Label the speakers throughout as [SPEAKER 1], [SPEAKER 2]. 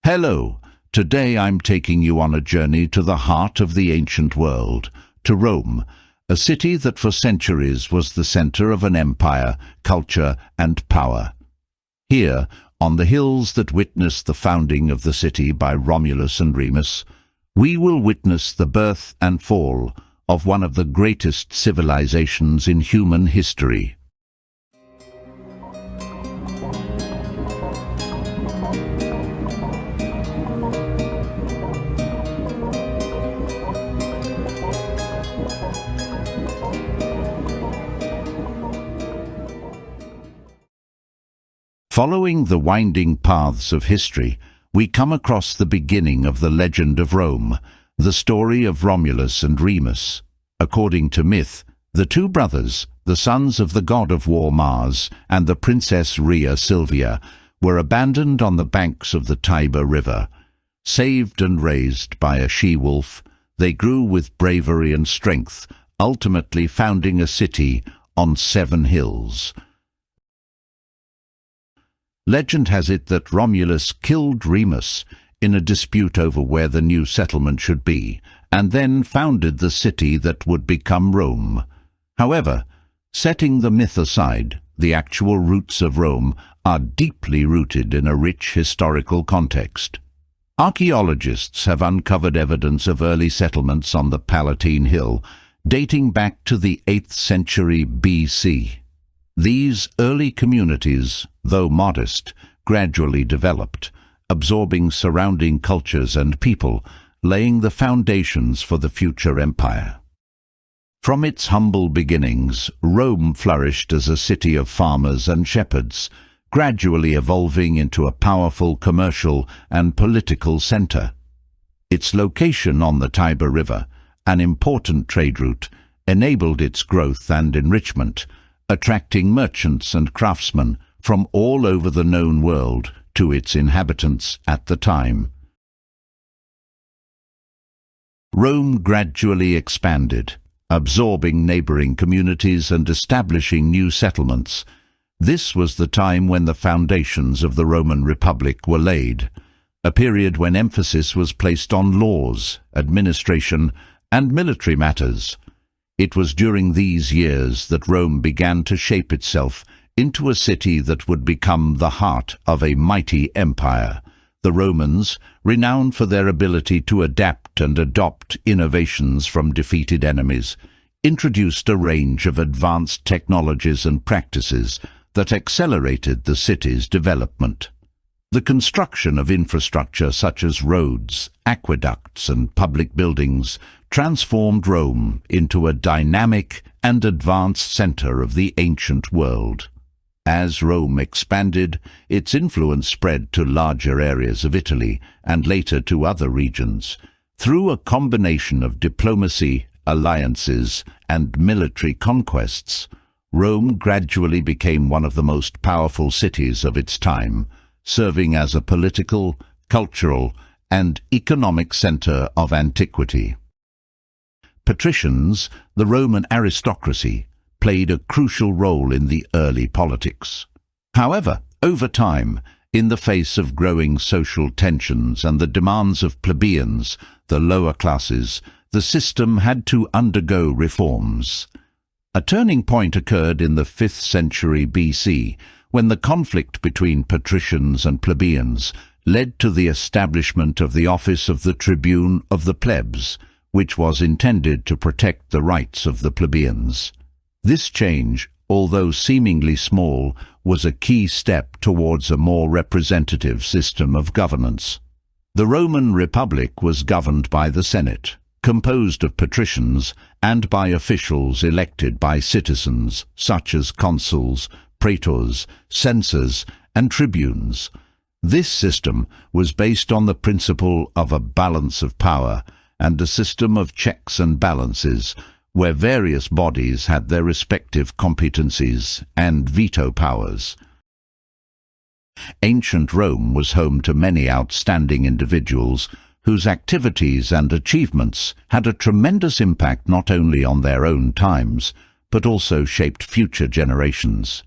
[SPEAKER 1] Hello, today I'm taking you on a journey to the heart of the ancient world, to Rome, a city that for centuries was the center of an empire, culture and power. Here, on the hills that witnessed the founding of the city by Romulus and Remus, we will witness the birth and fall of one of the greatest civilizations in human history. Following the winding paths of history, we come across the beginning of the legend of Rome, the story of Romulus and Remus. According to myth, the two brothers, the sons of the god of war Mars and the princess Rhea Silvia, were abandoned on the banks of the Tiber River. Saved and raised by a she-wolf, they grew with bravery and strength, ultimately founding a city on 7 hills. Legend has it that Romulus killed Remus in a dispute over where the new settlement should be, and then founded the city that would become Rome. However, setting the myth aside, the actual roots of Rome are deeply rooted in a rich historical context. Archaeologists have uncovered evidence of early settlements on the Palatine Hill, dating back to the 8th century BC. These early communities, though modest, gradually developed, absorbing surrounding cultures and people, laying the foundations for the future empire. From its humble beginnings, Rome flourished as a city of farmers and shepherds, gradually evolving into a powerful commercial and political center. Its location on the Tiber River, an important trade route, enabled its growth and enrichment, attracting merchants and craftsmen from all over the known world to its inhabitants at the time. Rome gradually expanded, absorbing neighboring communities and establishing new settlements. This was the time when the foundations of the Roman Republic were laid, a period when emphasis was placed on laws, administration, and military matters. It was during these years that Rome began to shape itself into a city that would become the heart of a mighty empire. The Romans, renowned for their ability to adapt and adopt innovations from defeated enemies, introduced a range of advanced technologies and practices that accelerated the city's development. The construction of infrastructure such as roads, aqueducts, and public buildings transformed Rome into a dynamic and advanced center of the ancient world. As Rome expanded, its influence spread to larger areas of Italy and later to other regions. Through a combination of diplomacy, alliances, and military conquests, Rome gradually became one of the most powerful cities of its time, serving as a political, cultural, and economic center of antiquity. Patricians, the Roman aristocracy, played a crucial role in the early politics. However, over time, in the face of growing social tensions and the demands of plebeians, the lower classes, the system had to undergo reforms. A turning point occurred in the 5th century BC, when the conflict between patricians and plebeians led to the establishment of the office of the tribune of the plebs, which was intended to protect the rights of the plebeians. This change, although seemingly small, was a key step towards a more representative system of governance. The Roman Republic was governed by the Senate, composed of patricians, and by officials elected by citizens, such as consuls, praetors, censors, and tribunes. This system was based on the principle of a balance of power and a system of checks and balances, where various bodies had their respective competencies and veto powers. Ancient Rome was home to many outstanding individuals whose activities and achievements had a tremendous impact not only on their own times, but also shaped future generations.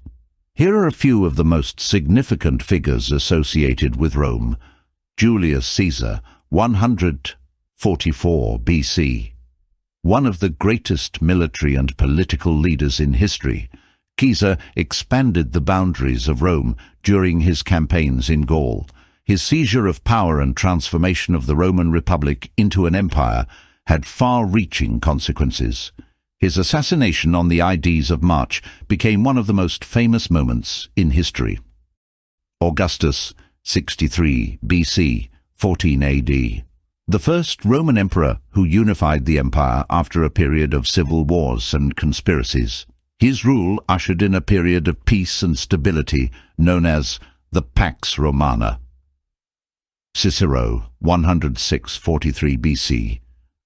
[SPEAKER 1] Here are a few of the most significant figures associated with Rome. Julius Caesar, 144 BC. One of the greatest military and political leaders in history, Caesar expanded the boundaries of Rome during his campaigns in Gaul. His seizure of power and transformation of the Roman Republic into an empire had far-reaching consequences. His assassination on the Ides of March became one of the most famous moments in history. Augustus, 63 BC, 14 AD. The first Roman emperor who unified the empire after a period of civil wars and conspiracies. His rule ushered in a period of peace and stability known as the Pax Romana. Cicero, 106–43 BC.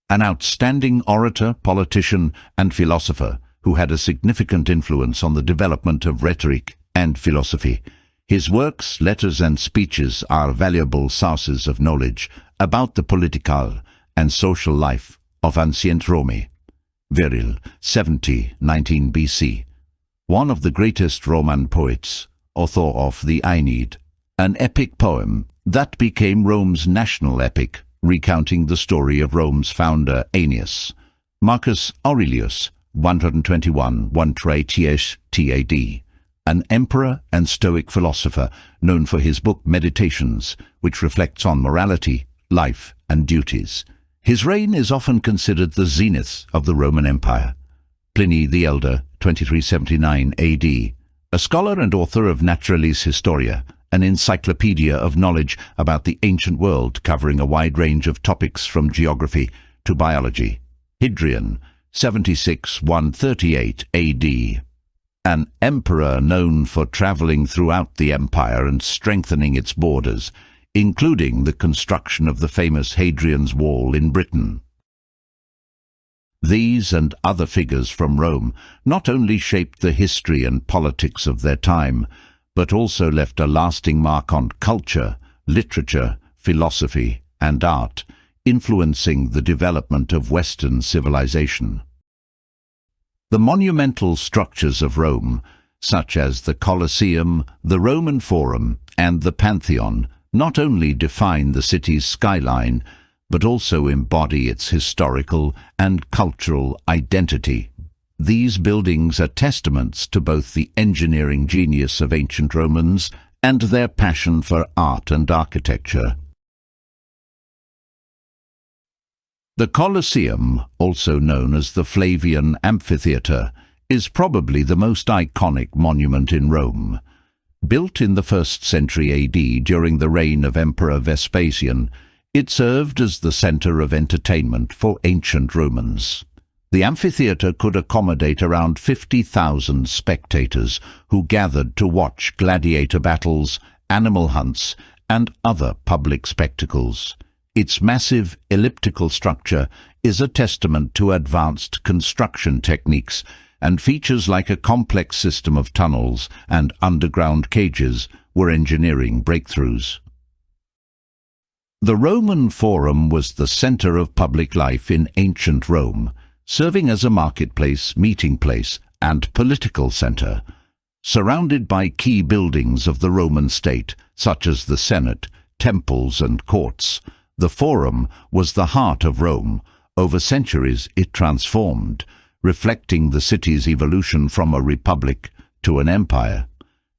[SPEAKER 1] An outstanding orator, politician, and philosopher who had a significant influence on the development of rhetoric and philosophy. His works, letters, and speeches are valuable sources of knowledge about the political and social life of ancient Rome. Viril, 70–19 BC. One of the greatest Roman poets, author of the Aeneid, an epic poem that became Rome's national epic, recounting the story of Rome's founder Aeneas. Marcus Aurelius, 121–138 TAD, an emperor and Stoic philosopher known for his book Meditations, which reflects on morality, life, and duties. His reign is often considered the zenith of the Roman Empire. Pliny the Elder, 2379 AD, a scholar and author of Naturalis Historia, an encyclopedia of knowledge about the ancient world covering a wide range of topics from geography to biology. Hadrian, 76–138 AD, an emperor known for traveling throughout the empire and strengthening its borders, including the construction of the famous Hadrian's Wall in Britain. These and other figures from Rome not only shaped the history and politics of their time, but also left a lasting mark on culture, literature, philosophy, and art, influencing the development of Western civilization. The monumental structures of Rome, such as the Colosseum, the Roman Forum, and the Pantheon, not only define the city's skyline, but also embody its historical and cultural identity. These buildings are testaments to both the engineering genius of ancient Romans and their passion for art and architecture. The Colosseum, also known as the Flavian Amphitheatre, is probably the most iconic monument in Rome. Built in the 1st century AD during the reign of Emperor Vespasian, it served as the center of entertainment for ancient Romans. The amphitheatre could accommodate around 50,000 spectators who gathered to watch gladiator battles, animal hunts, and other public spectacles. Its massive elliptical structure is a testament to advanced construction techniques, and features like a complex system of tunnels and underground cages were engineering breakthroughs. The Roman Forum was the center of public life in ancient Rome, serving as a marketplace, meeting place, and political center. Surrounded by key buildings of the Roman state, such as the Senate, temples, and courts, the Forum was the heart of Rome. Over centuries it transformed, reflecting the city's evolution from a republic to an empire.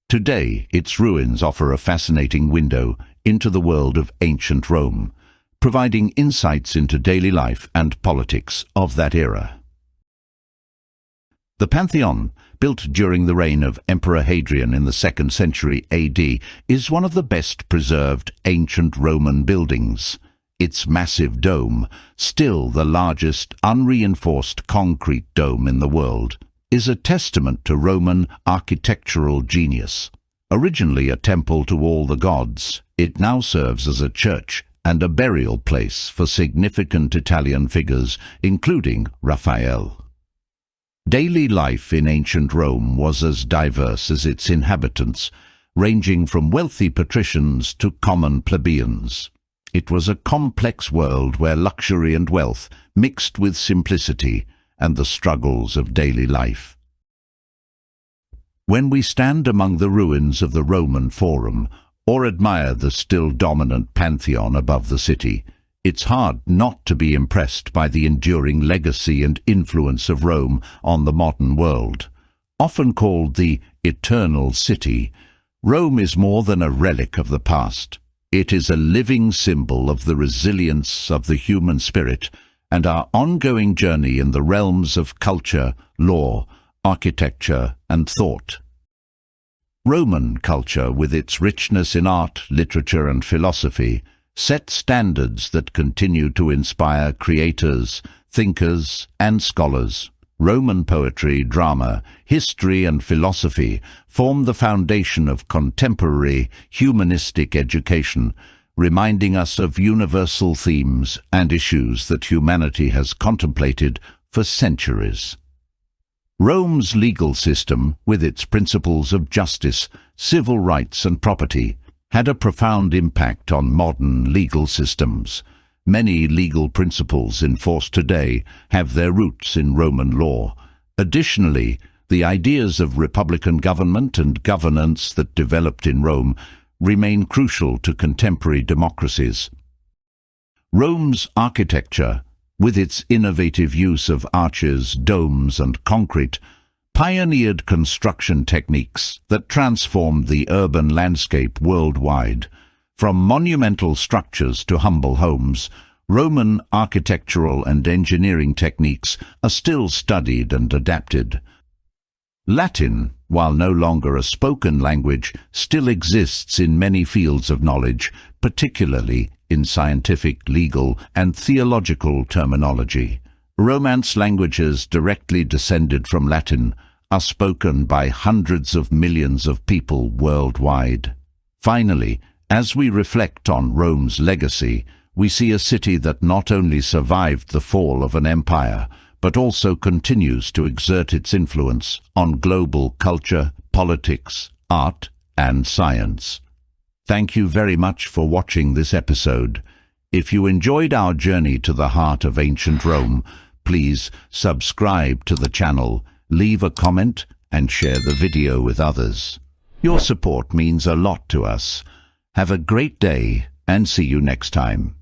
[SPEAKER 1] Today, its ruins offer a fascinating window into the world of ancient Rome, providing insights into daily life and politics of that era. The Pantheon, built during the reign of Emperor Hadrian in the 2nd century AD, is one of the best preserved ancient Roman buildings. Its massive dome, still the largest unreinforced concrete dome in the world, is a testament to Roman architectural genius. Originally a temple to all the gods, it now serves as a church and a burial place for significant Italian figures, including Raphael. Daily life in ancient Rome was as diverse as its inhabitants, ranging from wealthy patricians to common plebeians. It was a complex world where luxury and wealth mixed with simplicity and the struggles of daily life. When we stand among the ruins of the Roman Forum, or admire the still dominant pantheon above the city, it's hard not to be impressed by the enduring legacy and influence of Rome on the modern world. Often called the eternal city, Rome is more than a relic of the past. It is a living symbol of the resilience of the human spirit and our ongoing journey in the realms of culture, law, architecture, and thought. Roman culture, with its richness in art, literature, and philosophy, set standards that continue to inspire creators, thinkers, and scholars. Roman poetry, drama, history, and philosophy form the foundation of contemporary humanistic education, reminding us of universal themes and issues that humanity has contemplated for centuries. Rome's legal system, with its principles of justice, civil rights, and property, had a profound impact on modern legal systems. Many legal principles enforced today have their roots in Roman law. Additionally, the ideas of republican government and governance that developed in Rome remain crucial to contemporary democracies. Rome's architecture, with its innovative use of arches, domes, and concrete, pioneered construction techniques that transformed the urban landscape worldwide. From monumental structures to humble homes, Roman architectural and engineering techniques are still studied and adapted. Latin, while no longer a spoken language, still exists in many fields of knowledge, particularly in scientific, legal, and theological terminology. Romance languages directly descended from Latin are spoken by hundreds of millions of people worldwide. Finally, as we reflect on Rome's legacy, we see a city that not only survived the fall of an empire, but also continues to exert its influence on global culture, politics, art, and science. Thank you very much for watching this episode. If you enjoyed our journey to the heart of ancient Rome, please subscribe to the channel, leave a comment, and share the video with others. Your support means a lot to us. Have a great day and see you next time.